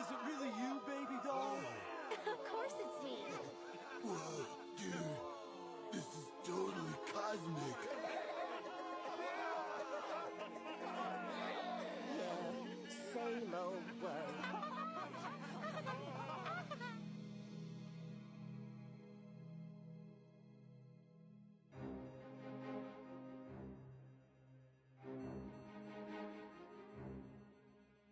Is it really you, baby doll? Of course it's me. Whoa, dude. This is totally cosmic. Yeah, same old woe.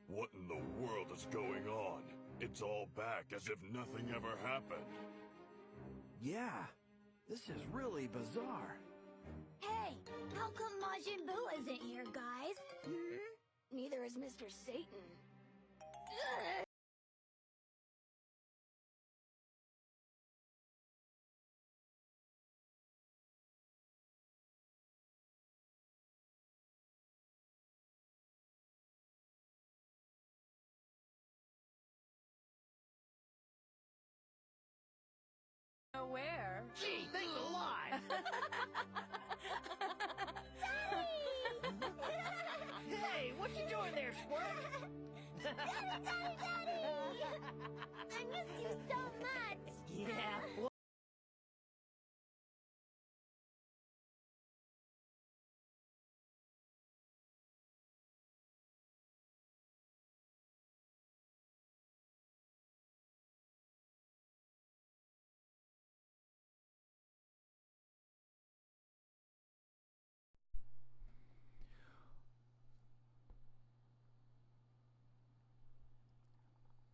What in the world is going on? It's all back as if nothing ever happened. Yeah, this is really bizarre. Hey, how come Majin Buu isn't here, guys? Neither is Mr. Satan. Ugh. Where? Gee, thanks a lot! Hey, what you doing there, Squirt? Daddy! I miss you so much! Yeah, well,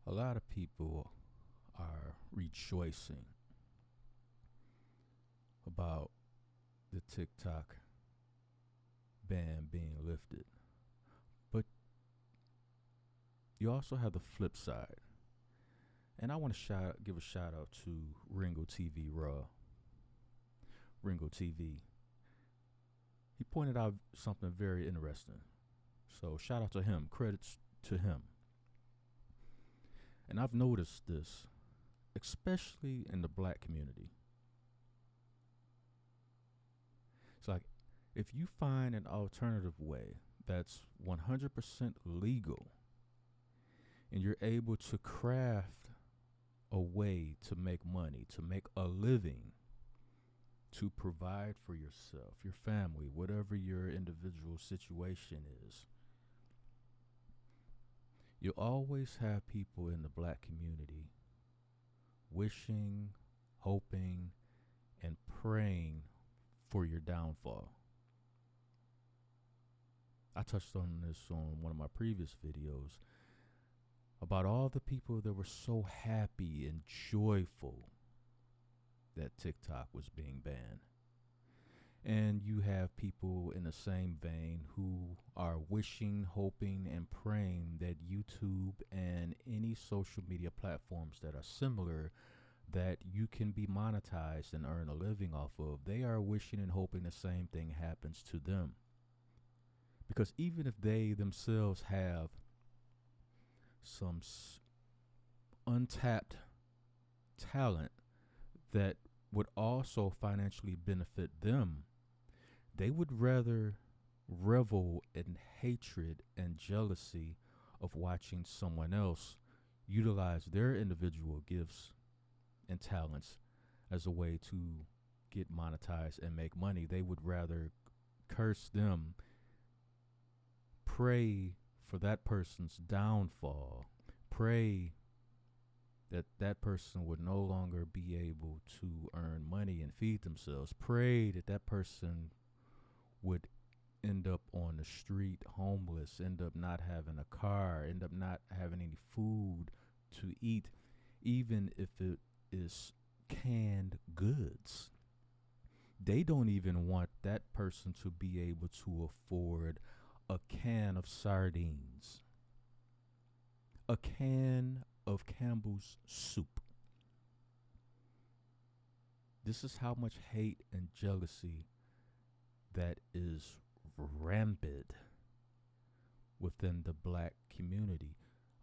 A lot of people are rejoicing about the TikTok ban being lifted. But you also have the flip side. And I want to give a shout out to Ringo TV Raw. Ringo TV. He pointed out something very interesting. So shout out to him. Credits to him. And I've noticed this, especially in the black community. It's like, if you find an alternative way that's 100% legal, and you're able to craft a way to make money, to make a living, to provide for yourself, your family, whatever your individual situation is, you always have people in the black community wishing, hoping, and praying for your downfall. I touched on this on one of my previous videos about all the people that were so happy and joyful that TikTok was being banned. And you have people in the same vein who are wishing, hoping, and praying that YouTube and any social media platforms that are similar, that you can be monetized and earn a living off of. They are wishing and hoping the same thing happens to them. Because even if they themselves have some untapped talent that would also financially benefit them, they would rather revel in hatred and jealousy of watching someone else utilize their individual gifts and talents as a way to get monetized and make money. They would rather curse them, pray for that person's downfall, pray that that person would no longer be able to earn money and feed themselves, pray that that person would end up on the street homeless, end up not having a car, end up not having any food to eat, even if it is canned goods. They don't even want that person to be able to afford a can of sardines, a can of Campbell's soup. This is how much hate and jealousy that is rampant within the black community.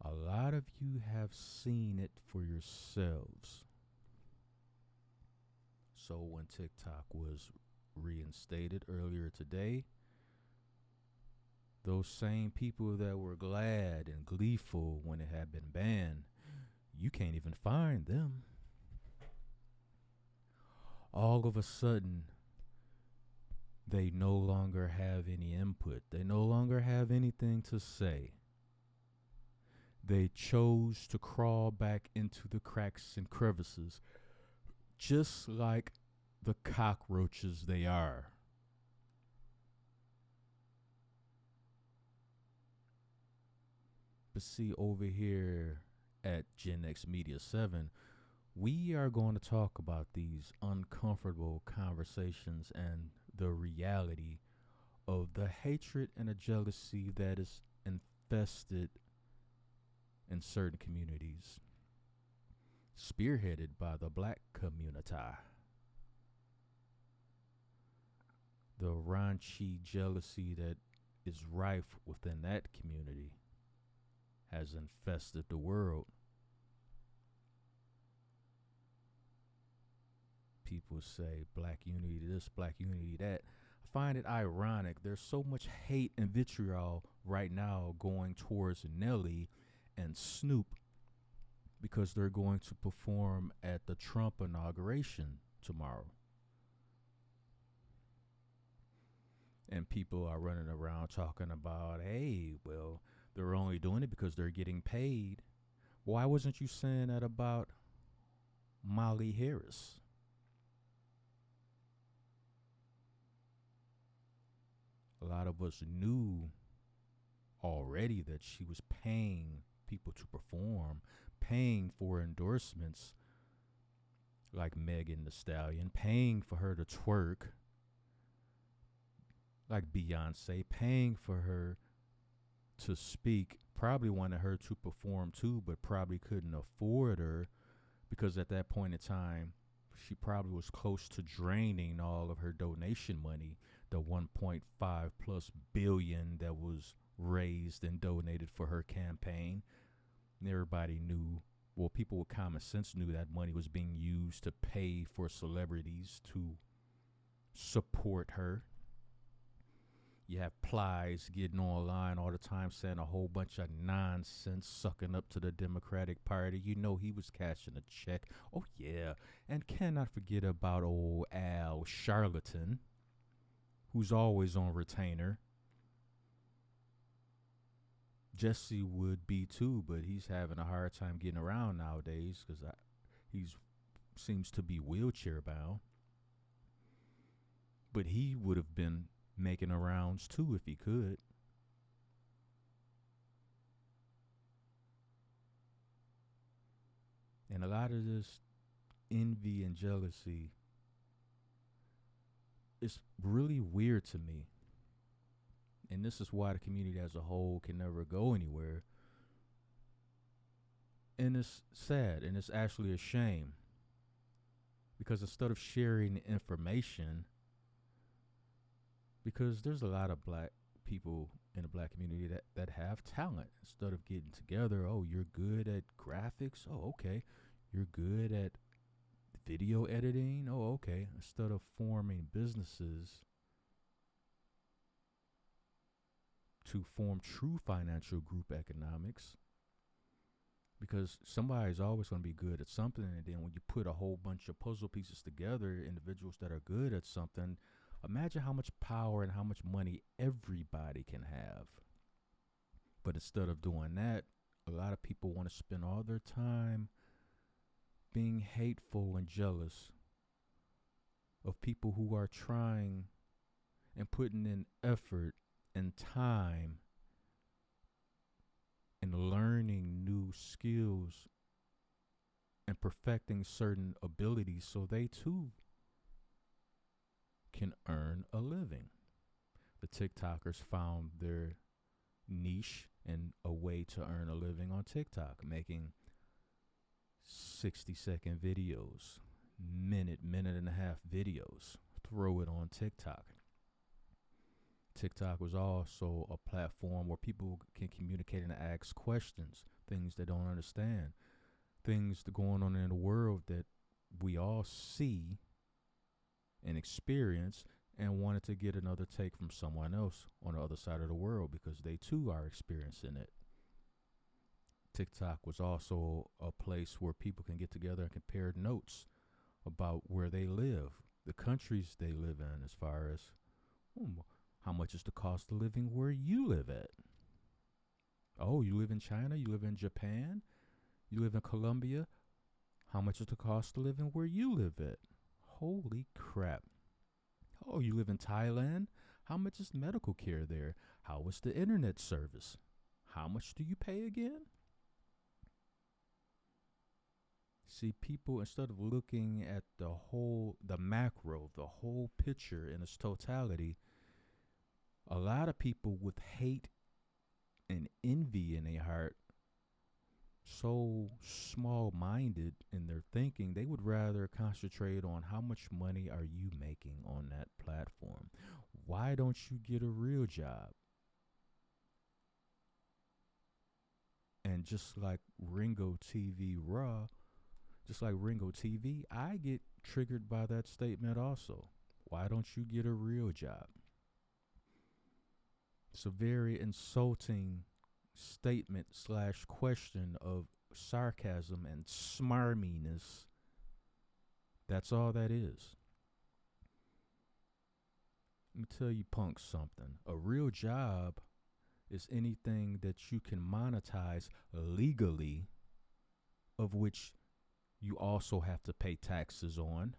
A lot of you have seen it for yourselves. So when TikTok was reinstated earlier today, Those same people that were glad and gleeful when it had been banned, you can't even find them. All of a sudden, they no longer have any input. They no longer have anything to say. They chose to crawl back into the cracks and crevices, just like the cockroaches they are. But see, over here at Gen X Media 7, we are going to talk about these uncomfortable conversations and the reality of the hatred and the jealousy that is infested in certain communities, spearheaded by the black community. The raunchy jealousy that is rife within that community has infested the world. People say black unity this, black unity that. I find it ironic. There's so much hate and vitriol right now going towards Nelly and Snoop because they're going to perform at the Trump inauguration tomorrow. And people are running around talking about, hey, well, they're only doing it because they're getting paid. Why wasn't you saying that about Molly Harris? A lot of us knew already that she was paying people to perform, paying for endorsements like Megan Thee Stallion, paying for her to twerk like Beyonce, paying for her to speak, probably wanted her to perform too, but probably couldn't afford her because at that point in time, she probably was close to draining all of her donation money, the 1.5 plus billion that was raised and donated for her campaign. And everybody knew, well, people with common sense knew that money was being used to pay for celebrities to support her. You have Plies getting online all the time saying a whole bunch of nonsense, sucking up to the Democratic Party. You know he was cashing a check. Oh, yeah. And cannot forget about old Al Charlatan, who's always on retainer. Jesse would be too, but he's having a hard time getting around nowadays because he's seems to be wheelchair bound. But he would have been making the rounds too if he could. And a lot of this envy and jealousy is really weird to me. And this is why the community as a whole can never go anywhere. And it's sad, and it's actually a shame. Because instead of sharing information, because there's a lot of black people in the black community that have talent. Instead of getting together, oh, you're good at graphics. Oh, okay. You're good at video editing. Oh, okay. Instead of forming businesses to form true financial group economics, because somebody's always going to be good at something. And then when you put a whole bunch of puzzle pieces together, individuals that are good at something, imagine how much power and how much money everybody can have. But instead of doing that, a lot of people want to spend all their time being hateful and jealous of people who are trying and putting in effort and time and learning new skills and perfecting certain abilities so they too can earn a living. The TikTokers found their niche and a way to earn a living on TikTok, making 60-second videos, minute and a half videos, throw it on TikTok. TikTok was also a platform where people can communicate and ask questions, things they don't understand, things that are going on in the world that we all see and experience, and wanted to get another take from someone else on the other side of the world because they too are experiencing it. TikTok was also a place where people can get together and compare notes about where they live, the countries they live in, as far as how much is the cost of living where you live at. Oh, you live in China? You live in Japan? You live in Colombia? How much is the cost of living where you live at? Holy crap. Oh, you live in Thailand? How much is medical care there? How is the internet service? How much do you pay again? See, people, instead of looking at the macro, the whole picture in its totality, a lot of people with hate and envy in their heart, so small-minded in their thinking, they would rather concentrate on how much money are you making on that platform. Why don't you get a real job? And just like Ringo TV, I get triggered by that statement also. Why don't you get a real job? It's a very insulting statement / question of sarcasm and smarminess. That's all that is. Let me tell you punks something. A real job is anything that you can monetize legally, of which you also have to pay taxes on.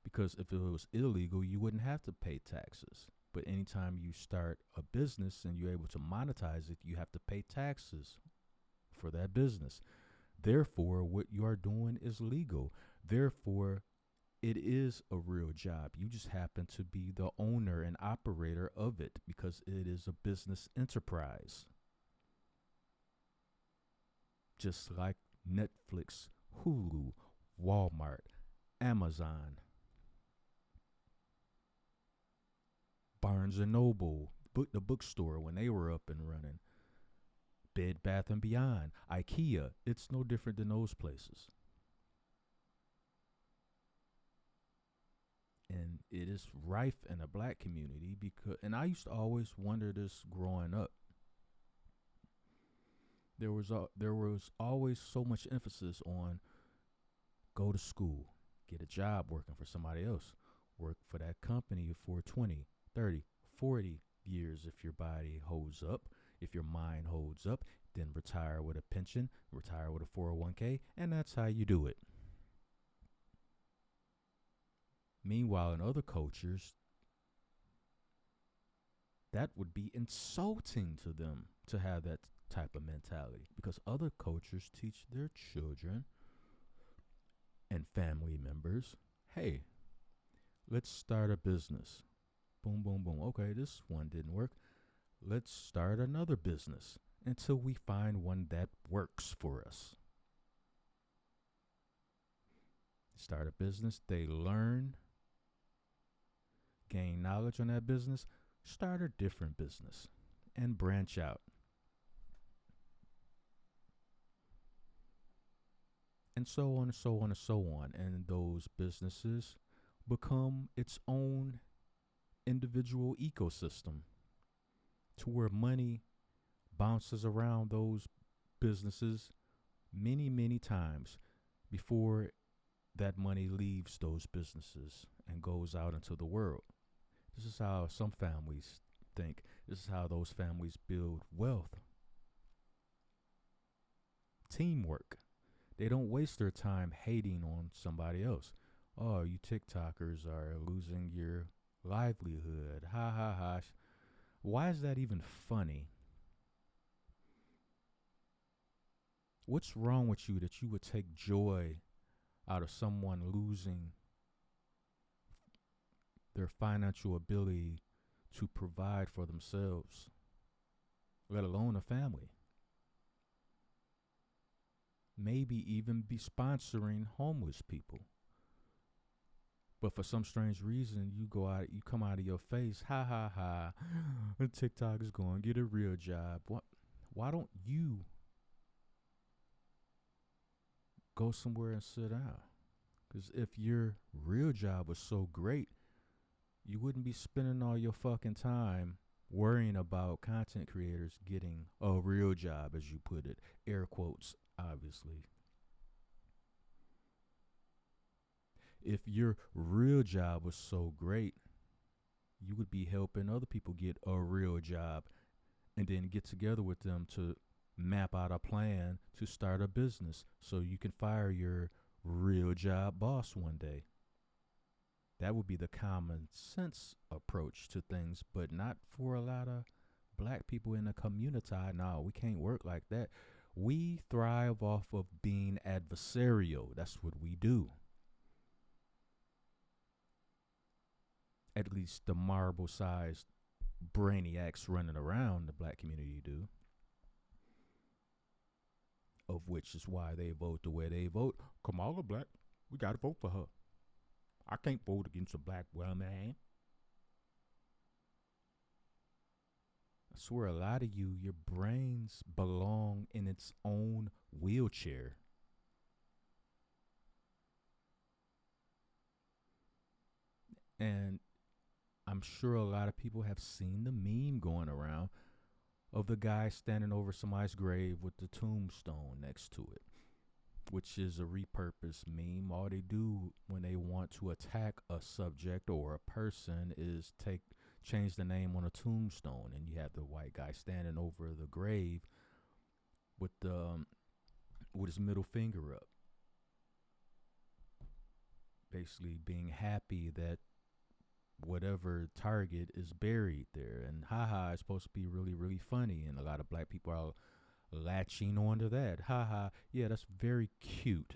Because if it was illegal, you wouldn't have to pay taxes. But anytime you start a business and you're able to monetize it, you have to pay taxes for that business. Therefore, what you are doing is legal. Therefore, it is a real job. You just happen to be the owner and operator of it because it is a business enterprise. Just like Netflix, Hulu, Walmart, Amazon, Barnes & Noble, the bookstore when they were up and running, Bed Bath & Beyond, IKEA. It's no different than those places. And it is rife in the black community and I used to always wonder this growing up. There was always so much emphasis on go to school, get a job working for somebody else, work for that company for 20, 30, 40 years if your body holds up, if your mind holds up, then retire with a pension, retire with a 401k, and that's how you do it. Meanwhile, in other cultures, that would be insulting to them to have that type of mentality because other cultures teach their children and family members, hey, let's start a business. Boom, boom, boom. Okay, this one didn't work. Let's start another business until we find one that works for us. Start a business, they learn, gain knowledge on that business, start a different business, and branch out. And so on and so on and so on. And those businesses become its own individual ecosystem to where money bounces around those businesses many, many times before that money leaves those businesses and goes out into the world. This is how some families think. This is how those families build wealth. Teamwork. They don't waste their time hating on somebody else. Oh, you TikTokers are losing your livelihood. Ha ha ha. Why is that even funny? What's wrong with you that you would take joy out of someone losing their financial ability to provide for themselves, let alone a family? Maybe even be sponsoring homeless people. But for some strange reason, you come out of your face, ha ha ha, TikTok is going, get a real job. Why don't you go somewhere and sit down? Because if your real job was so great, you wouldn't be spending all your fucking time worrying about content creators getting a real job, as you put it. Air quotes, obviously. If your real job was so great, you would be helping other people get a real job and then get together with them to map out a plan to start a business so you can fire your real job boss one day. That would be the common sense approach to things, but not for a lot of black people in the community. No, we can't work like that. We thrive off of being adversarial. That's what we do. At least the marble-sized brainiacs running around the black community do. Of which is why they vote the way they vote. Kamala black. We got to vote for her. I can't vote against a black woman. I swear a lot of you, your brains belong in its own wheelchair. And I'm sure a lot of people have seen the meme going around of the guy standing over somebody's grave with the tombstone next to it, which is a repurposed meme. All they do when they want to attack a subject or a person is change the name on a tombstone, and you have the white guy standing over the grave with his middle finger up, basically being happy that whatever target is buried there. And haha is supposed to be really, really funny, and a lot of black people are latching onto that. Haha, yeah, that's very cute.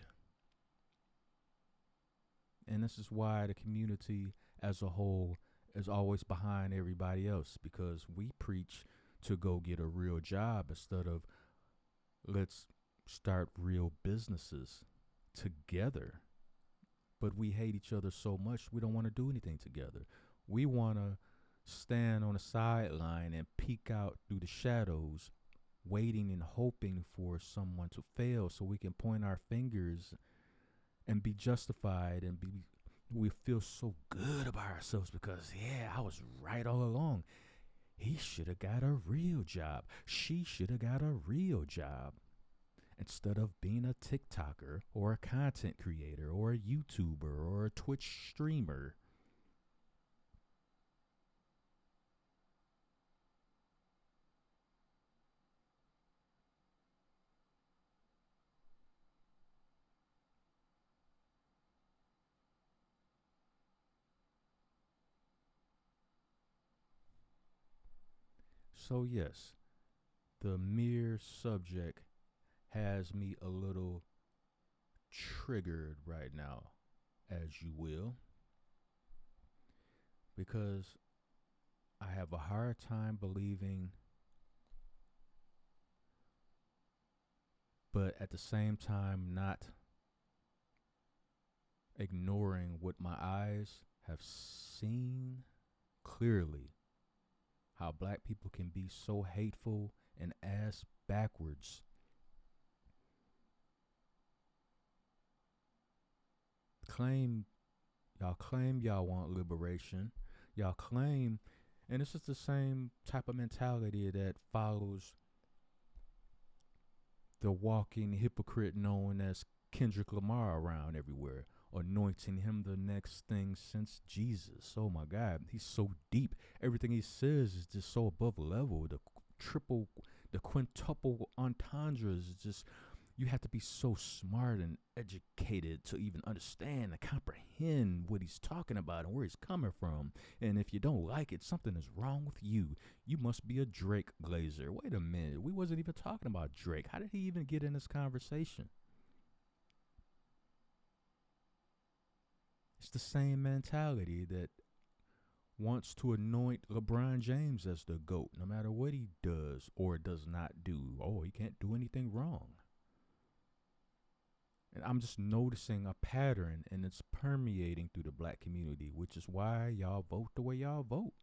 And this is why the community as a whole is always behind everybody else, because we preach to go get a real job instead of let's start real businesses together. But we hate each other so much, we don't want to do anything together. We want to stand on the sideline and peek out through the shadows, waiting and hoping for someone to fail so we can point our fingers and be justified and we feel so good about ourselves because, yeah, I was right all along. He should have got a real job. She should have got a real job. Instead of being a TikToker or a content creator or a YouTuber or a Twitch streamer. So yes, the mere subject has me a little triggered right now, as you will, because I have a hard time believing, but at the same time not ignoring what my eyes have seen clearly, how black people can be so hateful and ass backwards. Claim y'all want liberation. Y'all claim, and this is the same type of mentality that follows the walking hypocrite known as Kendrick Lamar around everywhere, anointing him the next thing since Jesus. Oh my God, he's so deep. Everything he says is just so above level. The quintuple entendres is just, you have to be so smart and educated to even understand and comprehend what he's talking about and where he's coming from. And if you don't like it, something is wrong with you. You must be a Drake glazer. Wait a minute. We wasn't even talking about Drake. How did he even get in this conversation? It's the same mentality that wants to anoint LeBron James as the GOAT, no matter what he does or does not do. Oh, he can't do anything wrong. And I'm just noticing a pattern, and it's permeating through the black community, which is why y'all vote the way y'all vote.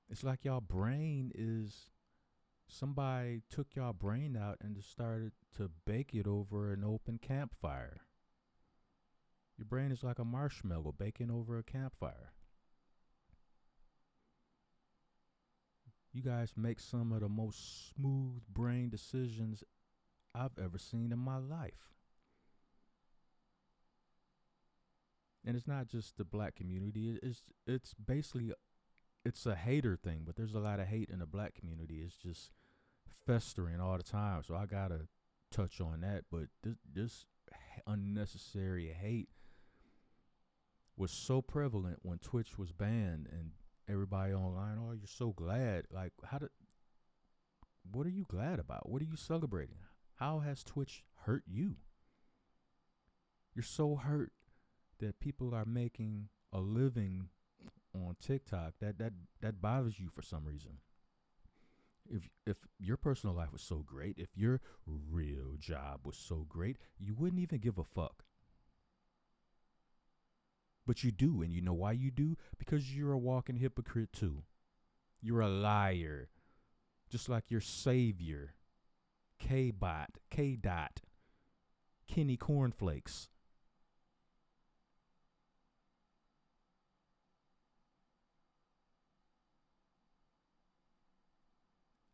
It's like y'all brain is, somebody took y'all brain out and just started to bake it over an open campfire. Your brain is like a marshmallow baking over a campfire. You guys make some of the most smooth brain decisions I've ever seen in my life. And it's not just the black community. It's basically it's a hater thing, but there's a lot of hate in the black community. It's just festering all the time. So I gotta touch on that. But this unnecessary hate was so prevalent when Twitch was banned and everybody online, oh, you're so glad. Like, what are you glad about? What are you celebrating? How has Twitch hurt you? You're so hurt that people are making a living on TikTok. That bothers you for some reason. If your personal life was so great, if your real job was so great, you wouldn't even give a fuck. But you do, and you know why you do? Because you're a walking hypocrite too. You're a liar. Just like your savior, K-Bot, K-Dot, Kenny Cornflakes.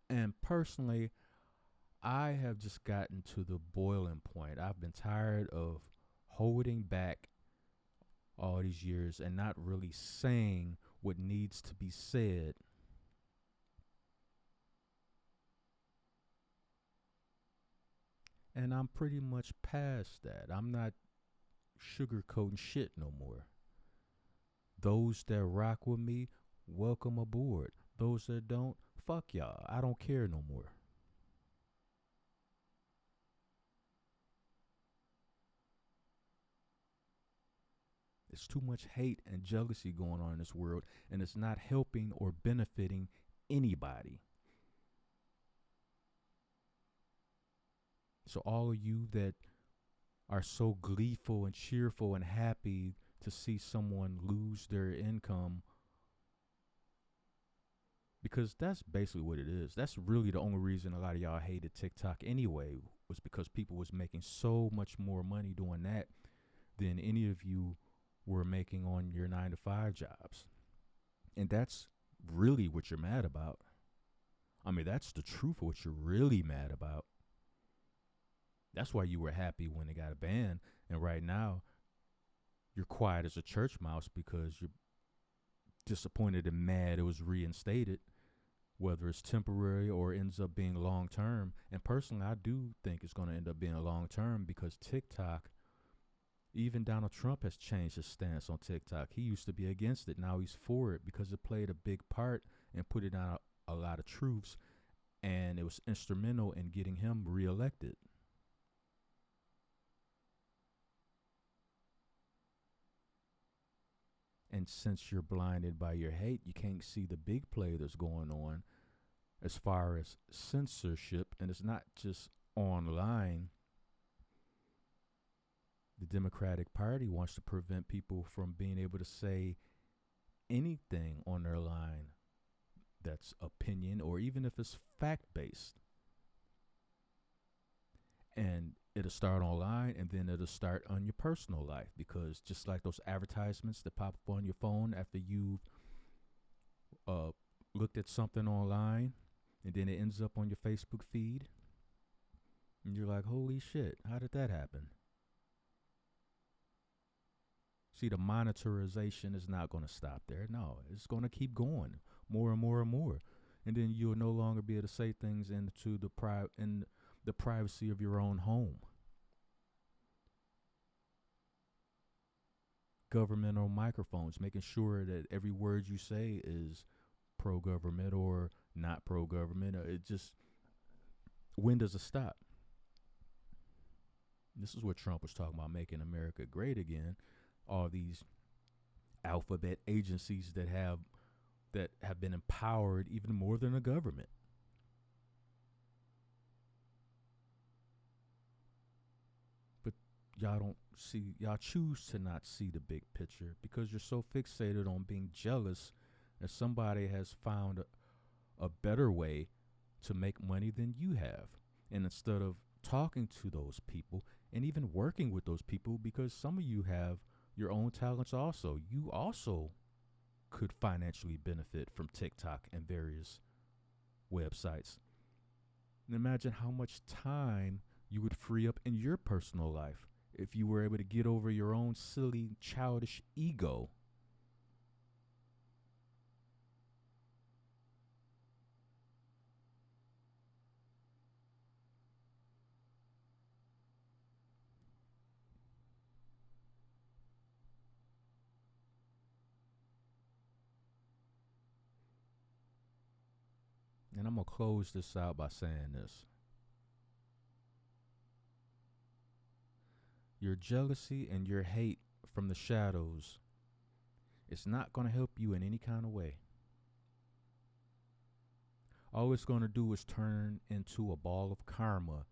And personally, I have just gotten to the boiling point. I've been tired of holding back all these years and not really saying what needs to be said. And I'm pretty much past that. I'm not sugarcoating shit no more. Those that rock with me, welcome aboard. Those that don't, fuck y'all. I don't care no more. There's too much hate and jealousy going on in this world, and it's not helping or benefiting anybody. So all of you that are so gleeful and cheerful and happy to see someone lose their income, because that's basically what it is. That's really the only reason a lot of y'all hated TikTok anyway, was because people was making so much more money doing that than any of you were making on your 9-to-5 jobs. And that's really what you're mad about. I mean, that's the truth of what you're really mad about. That's why you were happy when it got banned. And right now, you're quiet as a church mouse because you're disappointed and mad it was reinstated, whether it's temporary or ends up being long term. And personally, I do think it's going to end up being long term because TikTok, even Donald Trump has changed his stance on TikTok. He used to be against it. Now he's for it because it played a big part and put it on a lot of truths. And it was instrumental in getting him reelected. And since you're blinded by your hate, you can't see the big play that's going on as far as censorship. And it's not just online. The Democratic Party wants to prevent people from being able to say anything on their line that's opinion or even if it's fact-based. And it'll start online and then it'll start on your personal life, because just like those advertisements that pop up on your phone after you've looked at something online and then it ends up on your Facebook feed and you're like, holy shit, how did that happen? See, the monetization is not going to stop there. No, it's going to keep going more and more and more. And then you'll no longer be able to say things into the privacy of your own home. Governmental microphones, making sure that every word you say is pro-government or not pro-government. It just, when does it stop? This is what Trump was talking about, making America great again. All these alphabet agencies that have been empowered even more than the government. But y'all choose to not see the big picture because you're so fixated on being jealous that somebody has found a better way to make money than you have. And instead of talking to those people and even working with those people, because some of you have your own talents also. You also could financially benefit from TikTok and various websites. And imagine how much time you would free up in your personal life if you were able to get over your own silly, childish ego. And I'm going to close this out by saying this. Your jealousy and your hate from the shadows, it's not going to help you in any kind of way. All it's going to do is turn into a ball of karma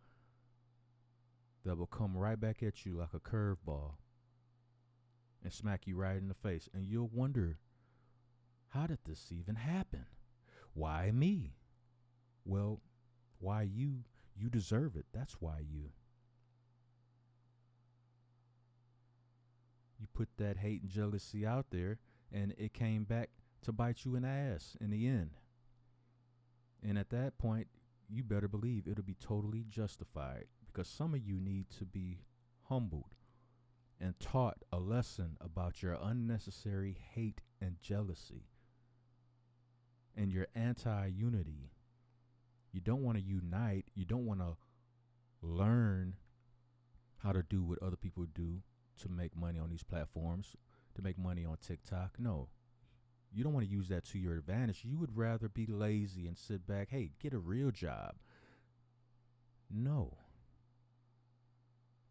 that will come right back at you like a curveball and smack you right in the face. And you'll wonder, how did this even happen? Why me? Well, why you? You deserve it. That's why you. You put that hate and jealousy out there, and it came back to bite you in the ass in the end. And at that point, you better believe it'll be totally justified, because some of you need to be humbled and taught a lesson about your unnecessary hate and jealousy and your anti-unity. You don't want to unite. You don't want to learn how to do what other people do to make money on these platforms, to make money on TikTok. No, you don't want to use that to your advantage. You would rather be lazy and sit back. Hey, get a real job. No.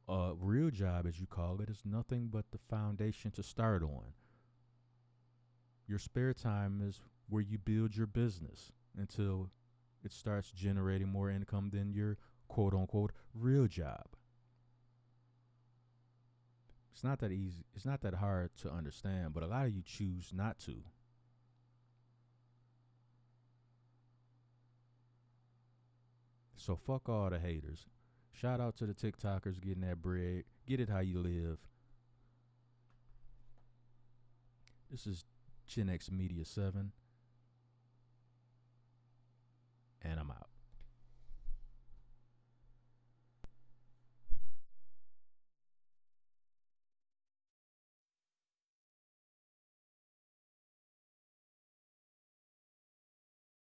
A real job, as you call it, is nothing but the foundation to start on. Your spare time is where you build your business until it starts generating more income than your quote-unquote real job. It's not that easy. It's not that hard to understand, but a lot of you choose not to. So fuck all the haters. Shout out to the TikTokers getting that bread. Get it how you live. This is Gen X Media 7.